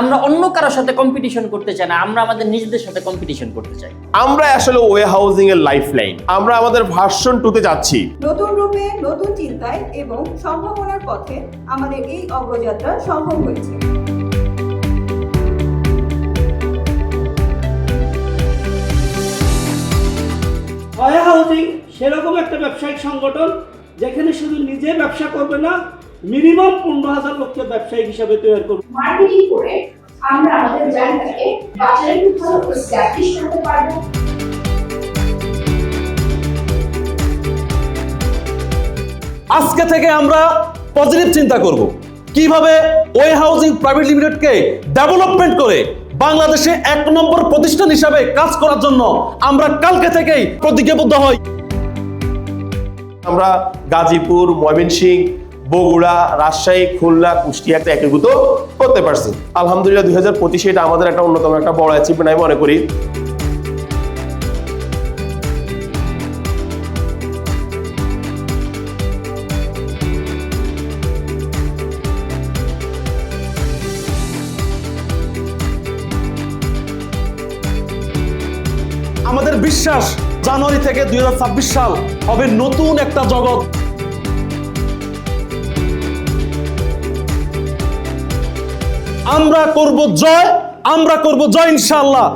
আমরা অন্য কারোর সাথে কম্পিটিশন করতে চাই না, আমরা আমাদের নিজেদের সাথে কম্পিটিশন করতে চাই। আমরা আসলে ওয়ে হাউজিং এর লাইফলাইন। আমরা আমাদের ভার্সন 2 তে যাচ্ছি। নতুন রূপে, নতুন চিন্তায় এবং সম্ভাবনার পথে আমাদের এই অগ্রযাত্রা সম্ভব হয়েছে। ওয়ে হাউজিং সেরকম একটা ব্যবসায়িক সংগঠন যেখানে শুধু নিজে ব্যবসা করবে না, মিনিমাম 15,000 লোককে ব্যবসায়িক হিসাবে তৈরি করবে। মার্কেটিং করে আমরা আমাদের ব্র্যান্ডটাকে বাজারে খুব ভালো এস্টাবলিশ করতে পারবো। আজকে থেকে আমরা পজিটিভ চিন্তা করব কিভাবে ওয়ে হাউজিং প্রাইভেট লিমিটেডকে ডেভেলপমেন্ট করে বাংলাদেশে 1 নম্বর প্রতিষ্ঠান হিসাবে কাজ করার জন্য আমরা কালকে থেকেই প্রতিজ্ঞাবদ্ধ হই। আমরা গাজীপুর, ময়মনসিংহ, বগুড়া, রাজশাহী, খুলনা, কুষ্টিয়াতে একীভূত করতে পারছি। আলহামদুলিল্লাহ 2025 এটা আমাদের একটা অন্যতম একটা বড় অ্যাচিভমেন্ট আমি মনে করি। আমাদের বিশ্বাস জানুয়ারি থেকে 2026 সাল হবে নতুন একটা জগৎ। আমরা করব জয়, আমরা করব জয় ইনশাআল্লাহ।